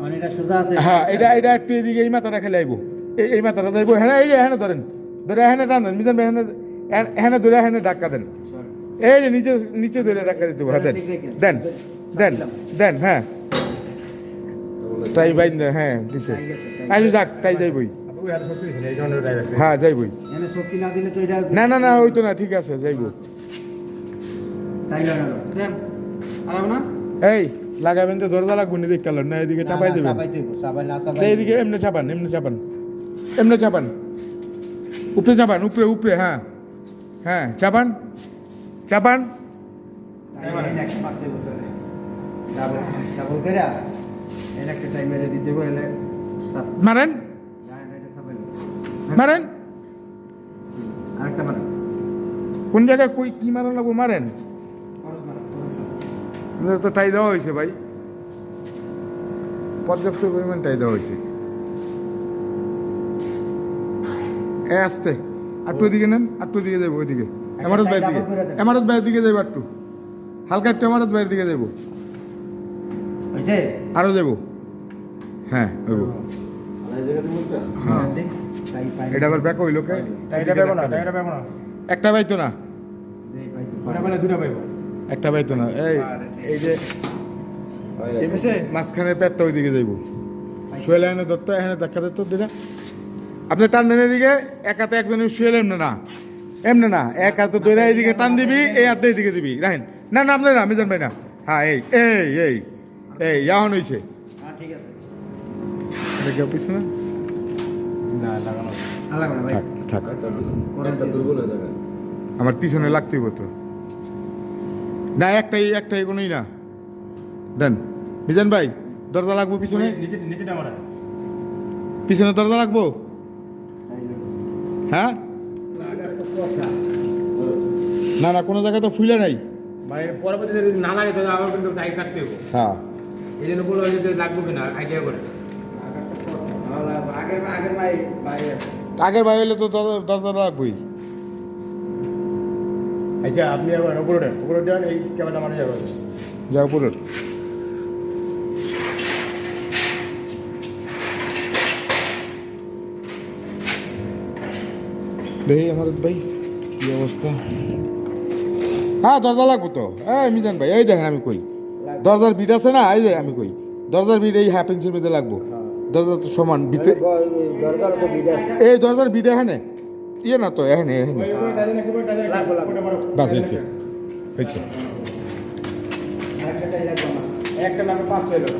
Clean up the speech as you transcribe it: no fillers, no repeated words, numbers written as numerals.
মানে এটা সোজা আছে। হ্যাঁ এটা একটু এদিকে এই মাথাটা খেলে আইব, এই মাথাটা যাইব, হ্যাঁ এই যে হ্যাঁ ধরেন, ধরে হ্যাঁ টান দেন মিজান ভাই, হ্যাঁ ধরে হ্যাঁ ধাক্কা দেন, এই যে নিচে নিচে ধরে ধাক্কা দিতে হবে, হ্যাঁ দেন দেন দেন, হ্যাঁ টাই বাইন দেন, হ্যাঁ দিছে, আইলু যাক টাই যাইবই, হ্যাঁ যাইবই, এনে শক্তি না দিলে তো এটা না না না ওই তো না, ঠিক আছে যাইব, তাই লাগানো দেন আলাম না। এই লাগাবেন তো দরজা লাগবে না, দেখতে না এদিকে চাপাই দেবেন, চাপাই দেব, চাপাই না চাপাই এইদিকে এমনি চাপান, এমনি চাপান, এমনি চাপান, উপরে চাপান, উপরে উপরে, হ্যাঁ হ্যাঁ চাপান চাপান, এবারে নেক্সট মার দেব তাহলে ডাবল ডাবল কইরা এনে একটা টাইম মেরে দিতে দেব, এলে মারেন এটা চাপাই মারেন, আরেকটা মার, কোন জায়গায় কই কি মারা লাগবো মারেন, খরচ মার আপনাদের তো টাই দেওয়া হয়েছে ভাই, পর্যাপ্ত পরিমাণ টাই দেওয়া হয়েছে, এ আসতে আটটু দিকে নেন, আটটু দিকে যাবো ওইদিকে, এমারত বাইরের দিকে, এমারত বাইরের দিকে যাবো, একটু হালকা একটু এমারত বাইরের দিকে যাবো, হইছে আরো যাবো, হ্যাঁ যাবো, হ্যাঁ দেখ তাই পাই এটা আবার ব্যাক হইলো কে, টাইটা পাবো না, টাইটা পাবো না, একটা পাইতো না, দেখ পাই তো ওটা বলে দুটো পাইবো। একটা পাইতো না, এই যে এই পাশে মাঝখানে পেটটা ওইদিকে যাইবো, শুয়েলে এনে দত্ত এখানে দেখা দিত দিলে, আপনি টান দেন এদিকে, এক হাতে একজনের শুয়েলে এমনি না, এমনি না, এক হাতে ধরে এইদিকে টান দিবি, এই হাতে এইদিকে দিবি, রাখেন, না না আপনি না মিজান ভাই না, হ্যাঁ এই এই এই এই এখন হয়েছে, হ্যাঁ ঠিক আছে দেখে পিছনে না লাগানো আলাগো না ভাই থাক থাক, একটা দুর্বল হয়ে যাবে। আমার পিছনে লাগতেই হতো না, একটাই কোনোই না, দেন মিজান ভাই দরজা লাগবো পিছনে, নিচে নিচেটা মারা পিছনে দরজা লাগবো, হ্যাঁ না না কোনো জায়গায় তো ফুলে নাই, মানে পরবর্তীতে যদি না লাগে তাহলে আবার কিন্তু টাইট কাটতে হবে, হ্যাঁ এই জন্য বলে যে লাগবে কিনা আইডিয়া করে। আগের আগের ভাই ভাই আগের ভাই হলে তো দরজা লাগবেই, আচ্ছা আপনি আবার উপরে দেন, এই ক্যামেরাটা মারা যাবে। যাও পুরো দেখি আমার ভাই কি অবস্থা, হ্যাঁ দরজা লাগবো তো, এই মিজান ভাই এই দেখেন আমি কই দরজার বিট আছে না, এই যে আমি কই দরজার বিট এই হাফ ইঞ্চির মধ্যে লাগবো, দরজা তো সমান বিটে, দরকার তো বিদেশ এই দরজার বিট এখানে ইয়ে না তো এখানে এখানে, বাস হয়েছে হয়েছে, আরেকটা টাই লাগবে না একটা নামে 5 এলো